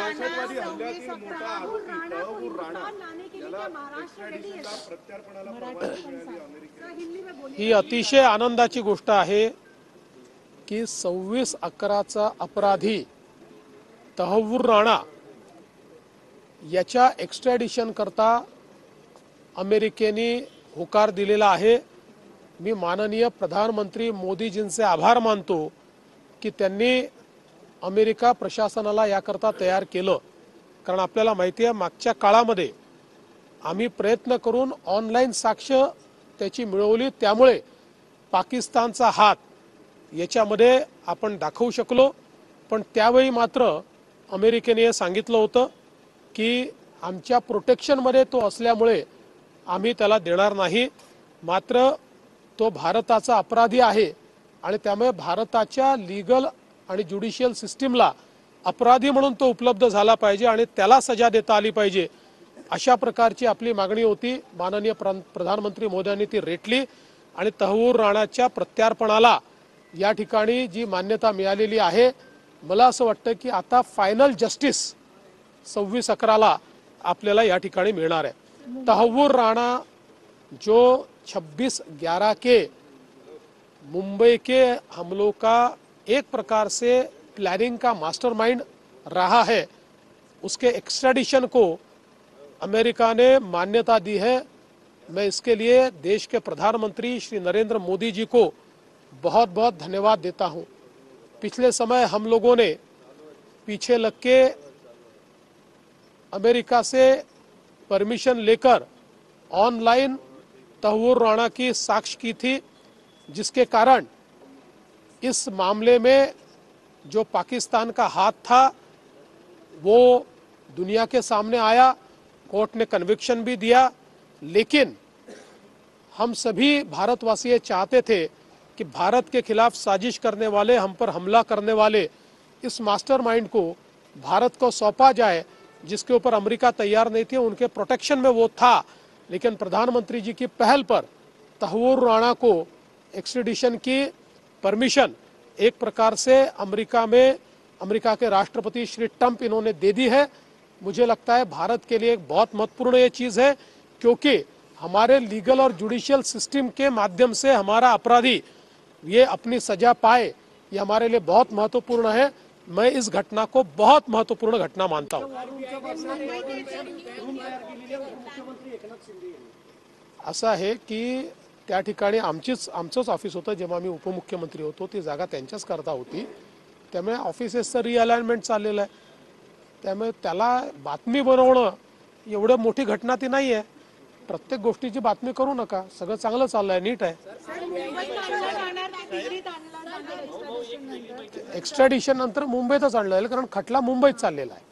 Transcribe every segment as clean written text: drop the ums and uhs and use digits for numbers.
दहशतवादी हल्ल्यातील मोठा आरोपी तहव्वूर राणा याला एक्स्ट्रॅडिशनला प्रत्यार्पणाला परवानगी मिळाली अमेरिकेने। ही अतिशय आनंदाची गोष्ट आहे की 26/11चा अपराधी तहव्वूर राणा याच्या एक्स्ट्रॅडिशन करता अमेरिकेने होकार दिलेला आहे। मी माननीय प्रधानमंत्री मोदीजींचे आभार मानतो की त्यांनी अमेरिका प्रशासनाला याकरता तयार केलं, कारण आपल्याला माहिती आहे मागच्या काळामध्ये आम्ही प्रयत्न करून ऑनलाईन साक्ष त्याची मिळवली, त्यामुळे पाकिस्तानचा हात याच्यामध्ये आपण दाखवू शकलो। पण त्यावेळी मात्र अमेरिकेने सांगितलं होतं की आमच्या प्रोटेक्शनमध्ये तो असल्यामुळे आम्ही त्याला देणार नाही। मात्र तो भारताचा अपराधी आहे आणि त्यामुळे भारताच्या लीगल आणि ज्युडिशियल सिस्टीमला अपराधी म्हणून तो उपलब्ध झाला पाहिजे आणि त्याला सजा देता आली पाहिजे, अशा प्रकारची आपली मागणी होती। माननीय प्रधानमंत्री मोदयांनी ती रेटली आणि तहव्वूर राणाच्या प्रत्यार्पणाला या ठिकाणी जी मान्यता मिळालेली आहे, मला असं वाटतं की आता फायनल जस्टिस 26/11ला आपल्याला या ठिकाणी मिळणार आहे। तहव्वूर राणा जो 26/11 के मुंबई के हमलों का एक प्रकार से प्लानिंग का मास्टरमाइंड रहा है, उसके एक्स्ट्रैडिशन को अमेरिका ने मान्यता दी है। मैं इसके लिए देश के प्रधानमंत्री श्री नरेंद्र मोदी जी को बहुत बहुत धन्यवाद देता हूं। पिछले समय हम लोगों ने पीछे लग के अमेरिका से परमिशन लेकर ऑनलाइन तहव्वूर राणा की साक्ष्य की थी, जिसके कारण इस मामले में जो पाकिस्तान का हाथ था वो दुनिया के सामने आया। कोर्ट ने कन्विक्शन भी दिया, लेकिन हम सभी भारतवासी ये चाहते थे कि भारत के खिलाफ साजिश करने वाले, हम पर हमला करने वाले इस मास्टरमाइंड को भारत को सौंपा जाए, जिसके ऊपर अमेरिका तैयार नहीं थी। उनके प्रोटेक्शन में वो था, लेकिन प्रधानमंत्री जी की पहल पर तहव्वूर राणा को एक्स्ट्रैडिशन की परमिशन एक प्रकार से अमेरिका के राष्ट्रपति श्री ट्रंप इन्होंने दे दी है। मुझे लगता है भारत के लिए एक बहुत महत्वपूर्ण ये चीज़ है, क्योंकि हमारे लीगल और जुडिशियल सिस्टम के माध्यम से हमारा अपराधी ये अपनी सजा पाए, ये हमारे लिए बहुत महत्वपूर्ण है। मैं इस घटना को बहुत महत्वपूर्ण घटना मानता हूँ। असं आहे की त्या ठिकाणी आमचंच ऑफिस होतं जेव्हा मी उपमुख्यमंत्री होतो, ती जागा त्यांच्याच करता होती, त्यामुळे ऑफिसेसचं रिअलाइनमेंट चाललेलं आहे। त्यामुळे त्याला बातमी बनवणं एवढं मोठी घटना ती नाही आहे। प्रत्येक गोष्टीची बातमी करू नका, सगळं चांगलं चाललंय, नीट आहे। एक्स्ट्रॅडिशन नंतर मुंबईतच आणलं जाईल, कारण खटला मुंबईत चाललेला आहे।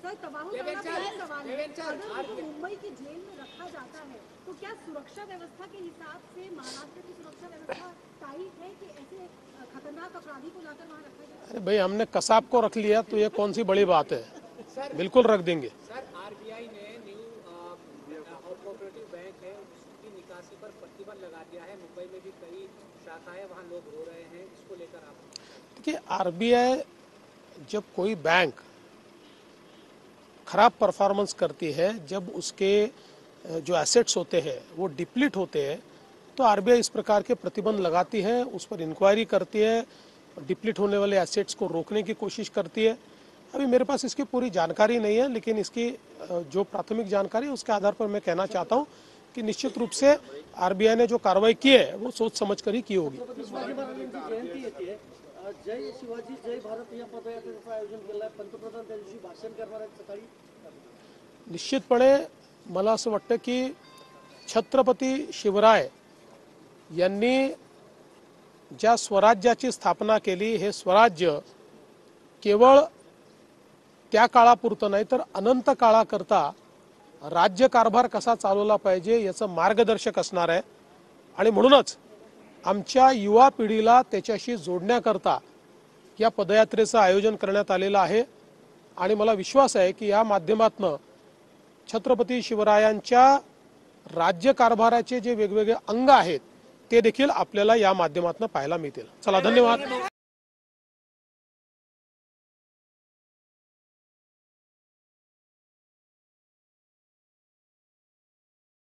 क्या सुरक्षा व्यवस्था के हिसाब से महाराष्ट्र की सुरक्षा व्यवस्था टाइट है कि ऐसे खतरनाक अपराधी को लाकर वहां रखा जाए? अरे भाई, हमने कसाब को रख लिया तो ये कौन सी बड़ी बात है, बिल्कुल रख देंगे। सर, आरबीआई ने न्यू कोऑपरेटिव बैंक है उसकी निकासी पर प्रतिबंध लगा दिया है। मुंबई में भी कई शाखा है, वहां लोग रो रहे हैं, इसको लेकर आप? देखिए, आरबीआई जब कोई बैंक खराब परफॉर्मेंस करती है, जब उसके जो एसेट्स होते हैं वो डिप्लीट होते हैं, तो आरबीआई इस प्रकार के प्रतिबंध लगाती है, उस पर इंक्वायरी करती है, डिप्लीट होने वाले एसेट्स को रोकने की कोशिश करती है। अभी मेरे पास इसकी पूरी जानकारी नहीं है, लेकिन इसकी जो प्राथमिक जानकारी है उसके आधार पर मैं कहना चाहता हूं कि निश्चित रूप से आरबीआई ने जो कार्रवाई की है वो सोच समझ कर ही की होगी। जय शिवाजी जय भारत या पदयात्रेचं आयोजन केलं आहे, पंतप्रधान त्या दिवशी भाषण करणार आहेत सकाळी। निश्चितपणे मला असं वाटतं की छत्रपती शिवराय यांनी ज्या स्वराज्याची स्थापना केली, हे स्वराज्य केवळ त्या काळापुरतं नाही तर अनंत काळाकरता राज्यकारभार कसा चालवला पाहिजे याचं मार्गदर्शक असणार आहे। आणि म्हणूनच आमच्या युवा पिढीला त्याच्याशी जोडण्याकरता या पदयात्रेचं आयोजन करण्यात आलेलं आहे। आणि मला विश्वास आहे की या माध्यमातून छत्रपती शिवरायांच्या राज्यकारभाराचे जे वेगवेगळे अंग आहेत ते देखील आपल्याला या माध्यमातून पाहायला मिळतील। चला, धन्यवाद।